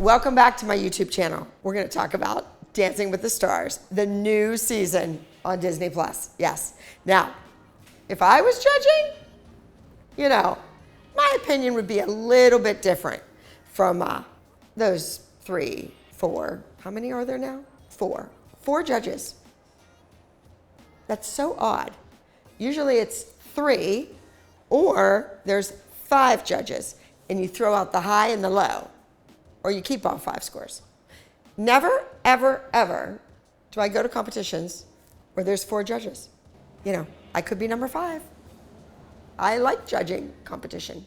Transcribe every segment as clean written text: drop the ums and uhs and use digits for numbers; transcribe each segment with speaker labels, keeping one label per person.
Speaker 1: Welcome back to my YouTube channel. We're going to talk about Dancing with the Stars, the new season on Disney+. Yes. Now, if I was judging, you know, my opinion would be a little bit different from those 3, 4. How many are there now? 4. 4 judges. That's so odd. Usually it's 3, or there's 5 judges, and you throw out the high and the low, or you keep all 5 scores. Never, ever, ever do I go to competitions where there's 4 judges. You know, I could be number 5. I like judging competition.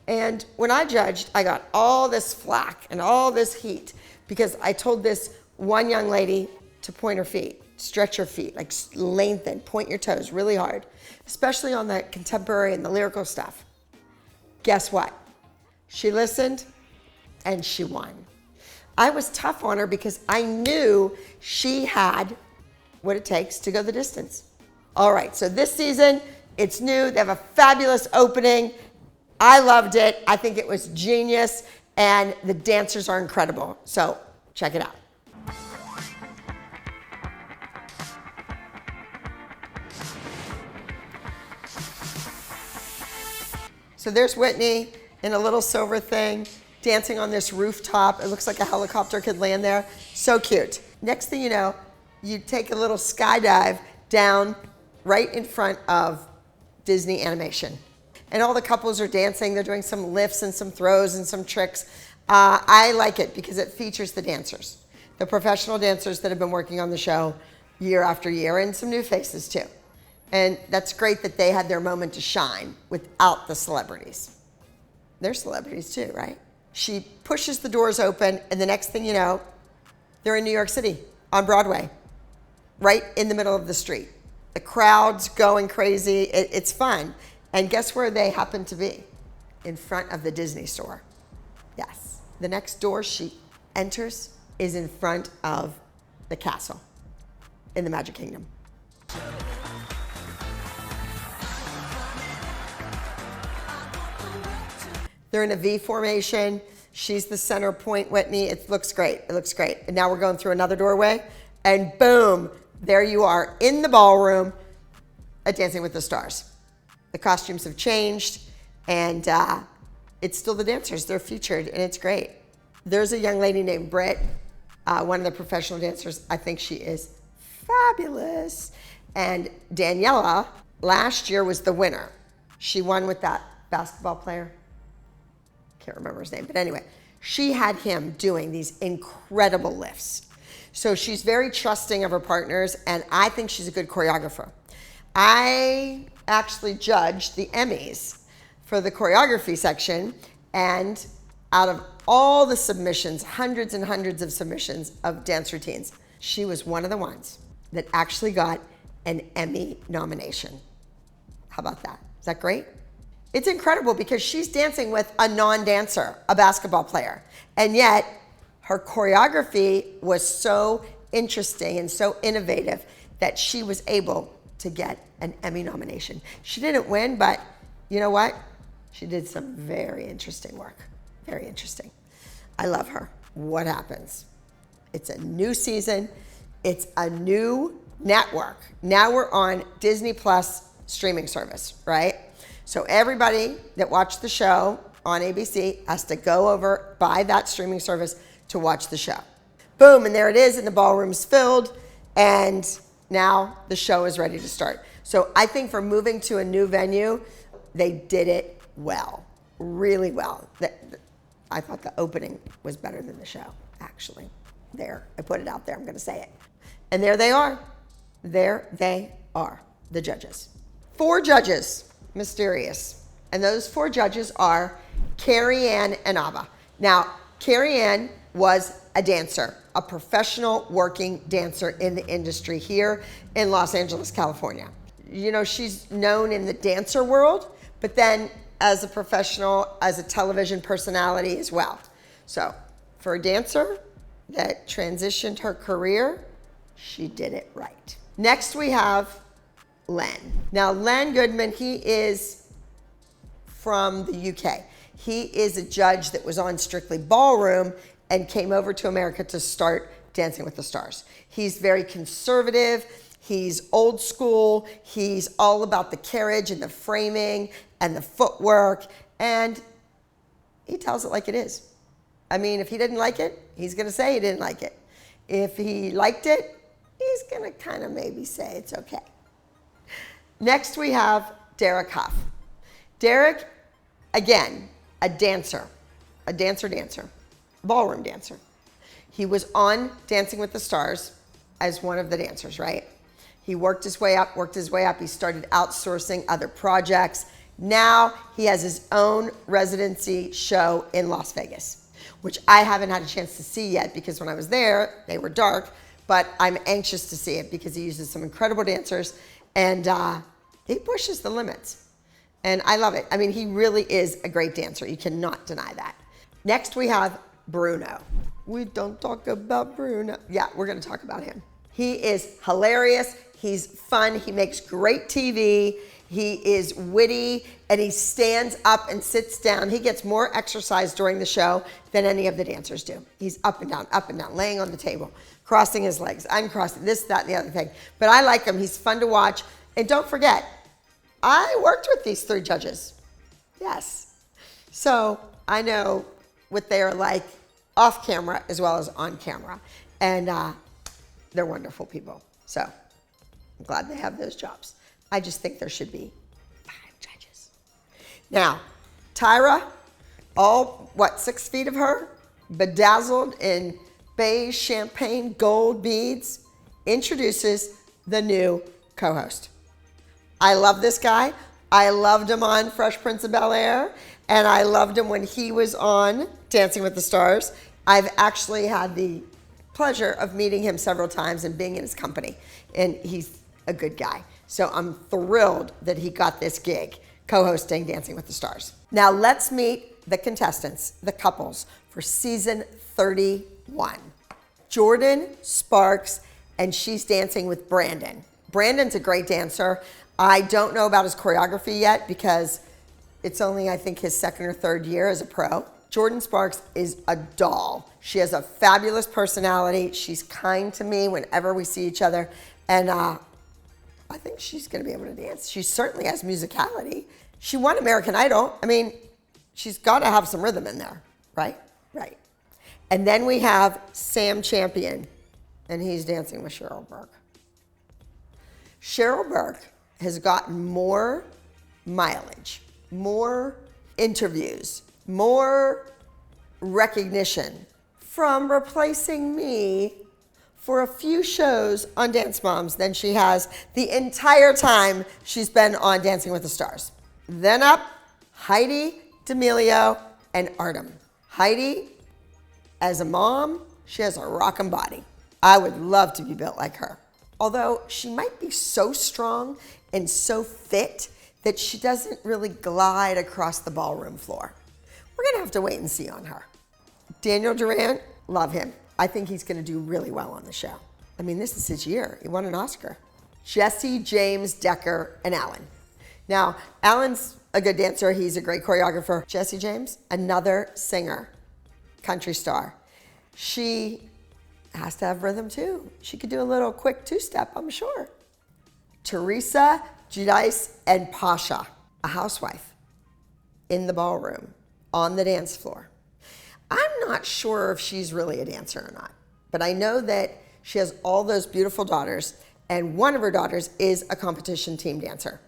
Speaker 1: And when I judged, I got all this flack and all this heat because I told this one young lady to point her feet, stretch her feet, like lengthen, point your toes really hard, especially on the contemporary and the lyrical stuff. Guess what? She listened and she won. I was tough on her because I knew she had what it takes to go the distance. All right, so this season, it's new. They have a fabulous opening. I loved it. I think it was genius, and the dancers are incredible. So check it out. So there's Whitney in a little silver thing, dancing on this rooftop. It looks like a helicopter could land there. So cute. Next thing you know, you take a little skydive down right in front of Disney animation. And all the couples are dancing. They're doing some lifts and some throws and some tricks. I like it because it features the dancers, the professional dancers that have been working on the show year after year, and some new faces too. And that's great that they had their moment to shine without the celebrities. They're celebrities too, right? She pushes the doors open, and the next thing you know, they're in New York City on Broadway, right in the middle of the street. The crowd's going crazy. It's fun. And guess where they happen to be? In front of the Disney store. Yes. The next door she enters is in front of the castle in the Magic Kingdom. They're in a V formation. She's the center point, Whitney. It looks great. It looks great. And now we're going through another doorway, and boom, there you are in the ballroom at Dancing with the Stars. The costumes have changed, and it's still the dancers. They're featured, and it's great. There's a young lady named Britt, one of the professional dancers. I think she is fabulous. And Daniela, last year, was the winner. She won with that basketball player. Can't remember his name, but anyway, she had him doing these incredible lifts. So she's very trusting of her partners, and I think she's a good choreographer. I actually judged the Emmys for the choreography section, and out of all the submissions, hundreds and hundreds of submissions of dance routines, she was one of the ones that actually got an Emmy nomination. How about that? Is that great? It's incredible because she's dancing with a non-dancer, a basketball player, and yet her choreography was so interesting and so innovative that she was able to get an Emmy nomination. She didn't win, but you know what? She did some very interesting work. Very interesting. I love her. What happens? It's a new season. It's a new network. Now we're on Disney Plus streaming service, right? So everybody that watched the show on ABC has to go over, buy that streaming service to watch the show. Boom, and there it is, and the ballroom's filled, and now the show is ready to start. So I think for moving to a new venue, they did it well, really well. I thought the opening was better than the show, actually. There, I put it out there, I'm gonna say it. And there they are. There they are, the judges. 4 judges. Mysterious. And those 4 judges are Carrie Ann and Abba. Now, Carrie Ann was a dancer, a professional working dancer in the industry here in Los Angeles, California. You know, she's known in the dancer world, but then as a professional, as a television personality as well. So for a dancer that transitioned her career, she did it right. Next we have Len. Now, Len Goodman, he is from the UK. He is a judge that was on Strictly Ballroom and came over to America to start Dancing with the Stars. He's very conservative. He's old school. He's all about the carriage and the framing and the footwork. And he tells it like it is. I mean, if he didn't like it, he's going to say he didn't like it. If he liked it, he's going to kind of maybe say it's okay. Next, we have Derek Hough. Derek, again, a dancer, ballroom dancer. He was on Dancing with the Stars as one of the dancers, right? He worked his way up. He started outsourcing other projects. Now he has his own residency show in Las Vegas, which I haven't had a chance to see yet because when I was there, they were dark, but I'm anxious to see it because he uses some incredible dancers and he pushes the limits. And I love it. I mean, he really is a great dancer. You cannot deny that. Next, we have Bruno. We don't talk about Bruno. Yeah, we're going to talk about him. He is hilarious. He's fun. He makes great TV. He is witty, and he stands up and sits down. He gets more exercise during the show than any of the dancers do. He's up and down, laying on the table, crossing his legs, uncrossing, this, that, and the other thing. But I like him. He's fun to watch. And don't forget, I worked with these 3 judges. Yes. So I know what they're like off camera as well as on camera. And they're wonderful people. So I'm glad they have those jobs. I just think there should be 5 judges. Now, Tyra, all, 6 feet of her, bedazzled in beige champagne gold beads, introduces the new co-host. I love this guy. I loved him on Fresh Prince of Bel-Air, and I loved him when he was on Dancing with the Stars. I've actually had the pleasure of meeting him several times and being in his company, and he's a good guy. So I'm thrilled that he got this gig co-hosting Dancing with the Stars. Now let's meet the contestants, the couples for season 31. Jordin Sparks, and she's dancing with Brandon. Brandon's a great dancer. I don't know about his choreography yet because it's only, I think, his 2nd or 3rd year as a pro. Jordin Sparks is a doll. She has a fabulous personality. She's kind to me whenever we see each other. And I think she's going to be able to dance. She certainly has musicality. She won American Idol. I mean, she's got to have some rhythm in there, right? Right. And then we have Sam Champion, and he's dancing with Cheryl Burke. Cheryl Burke has gotten more mileage, more interviews, more recognition from replacing me for a few shows on Dance Moms than she has the entire time she's been on Dancing with the Stars. Then up, Heidi D'Amelio and Artem. Heidi, as a mom, she has a rockin' body. I would love to be built like her. Although she might be so strong and so fit that she doesn't really glide across the ballroom floor. We're gonna have to wait and see on her. Daniel Durant, love him. I think he's gonna do really well on the show. I mean, this is his year. He won an Oscar. Jesse, James, Decker, and Alan. Now, Alan's a good dancer. He's a great choreographer. Jesse James, another singer, country star. She has to have rhythm too. She could do a little quick 2-step, I'm sure. Teresa, Giudice, and Pasha, a housewife in the ballroom, on the dance floor. I'm not sure if she's really a dancer or not, but I know that she has all those beautiful daughters, and one of her daughters is a competition team dancer.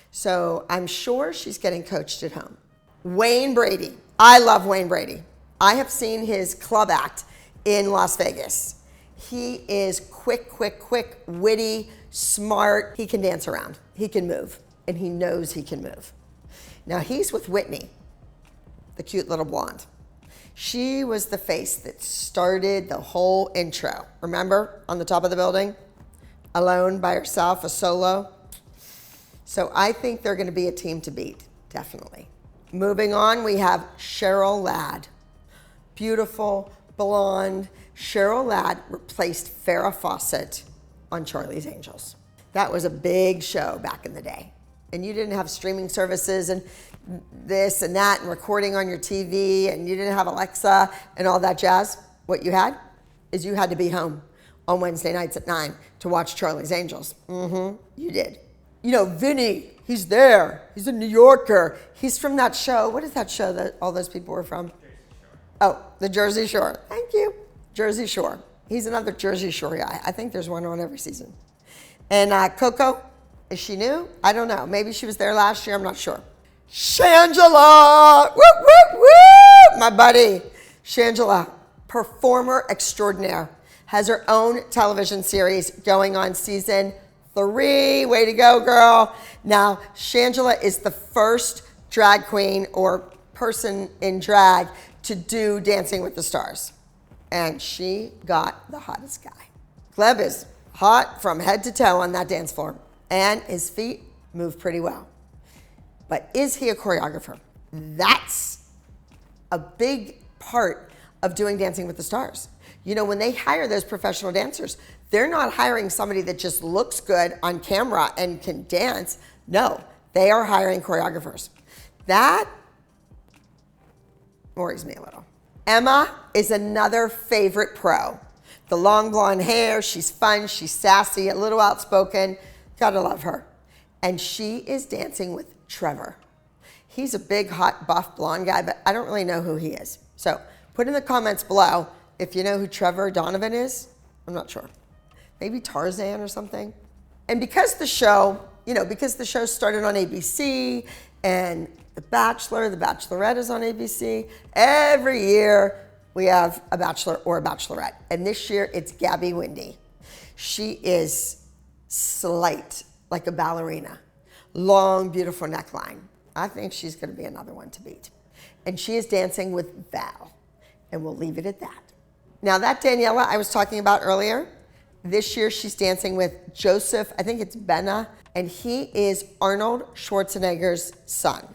Speaker 1: So I'm sure she's getting coached at home. Wayne Brady. I love Wayne Brady. I have seen his club act in Las Vegas. He is quick, witty, smart. He can dance around. He can move, and he knows he can move. Now he's with Whitney, the cute little blonde. She was the face that started the whole intro. Remember, on the top of the building? Alone by herself, a solo. So I think they're gonna be a team to beat, definitely. Moving on, we have Cheryl Ladd. Beautiful, blonde. Cheryl Ladd replaced Farrah Fawcett on Charlie's Angels. That was a big show back in the day. And you didn't have streaming services and this and that and recording on your TV, and you didn't have Alexa and all that jazz. what you had is you had to be home on Wednesday nights at 9 to watch Charlie's Angels. You did. You know, Vinny, he's there. He's a New Yorker. He's from that show. What is that show that all those people were from? Oh, the Jersey Shore. Thank you. Jersey Shore. He's another Jersey Shore guy. I think there's one on every season. And Coco, is she new? I don't know. Maybe she was there last year. I'm not sure. Shangela. Whoop, whoop, whoop. My buddy. Shangela, performer extraordinaire, has her own television series going on season 3. Way to go, girl. Now, Shangela is the first drag queen or person in drag to do Dancing with the Stars. And she got the hottest guy. Gleb is hot from head to toe on that dance floor. And his feet move pretty well. But is he a choreographer? That's a big part of doing Dancing with the Stars. You know, when they hire those professional dancers, they're not hiring somebody that just looks good on camera and can dance. No, they are hiring choreographers. That worries me a little. Emma is another favorite pro. The long blonde hair, she's fun, she's sassy, a little outspoken. Gotta love her. And she is dancing with Trevor. He's a big, hot, buff, blonde guy, but I don't really know who he is. So put in the comments below if you know who Trevor Donovan is. I'm not sure. Maybe Tarzan or something. And because the show started on ABC and The Bachelor, The Bachelorette is on ABC, every year we have a bachelor or a bachelorette. And this year it's Gabby Windey. She is slight, like a ballerina. Long, beautiful neckline. I think she's gonna be another one to beat. And she is dancing with Val. And we'll leave it at that. Now that Daniela I was talking about earlier, this year she's dancing with Joseph, I think it's Baena, and he is Arnold Schwarzenegger's son.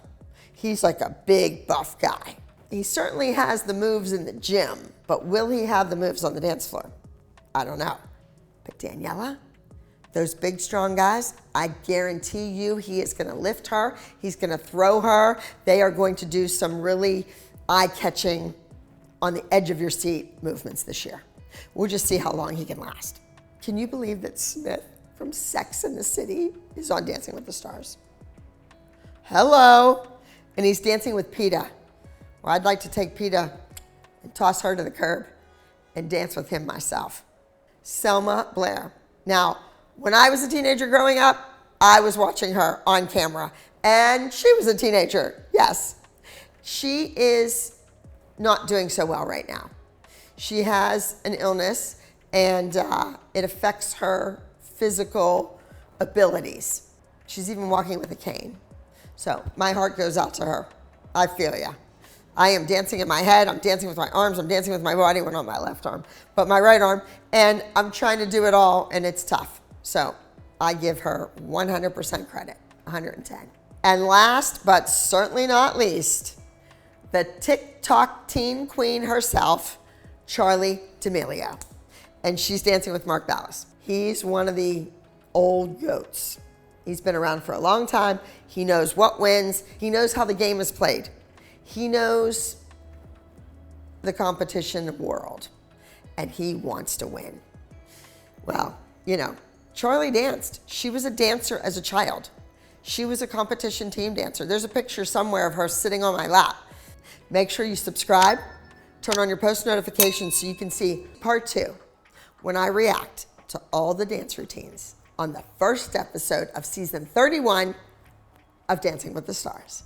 Speaker 1: He's like a big buff guy. He certainly has the moves in the gym, but will he have the moves on the dance floor? I don't know. But Daniela, those big strong guys, I guarantee you he is gonna lift her, he's gonna throw her. They are going to do some really eye-catching, on the edge of your seat movements this year. We'll just see how long he can last. Can you believe that Smith from Sex and the City is on Dancing with the Stars? Hello. And he's dancing with Peta. Well, I'd like to take Peta and toss her to the curb and dance with him myself. Selma Blair. Now, when I was a teenager growing up, I was watching her on camera, and she was a teenager, yes. She is not doing so well right now. She has an illness, and it affects her physical abilities. She's even walking with a cane. So my heart goes out to her. I feel ya. I am dancing in my head, I'm dancing with my arms, I'm dancing with my body, well, not my left arm, but my right arm, and I'm trying to do it all, and it's tough. So I give her 100% credit, 110. And last, but certainly not least, the TikTok teen queen herself, Charli D'Amelio. And she's dancing with Mark Ballas. He's one of the old goats. He's been around for a long time. He knows what wins. He knows how the game is played. He knows the competition world, and he wants to win. Well, you know, Charli danced. She was a dancer as a child. She was a competition team dancer. There's a picture somewhere of her sitting on my lap. Make sure you subscribe, turn on your post notifications so you can see part 2 when I react to all the dance routines on the first episode of season 31 of Dancing with the Stars.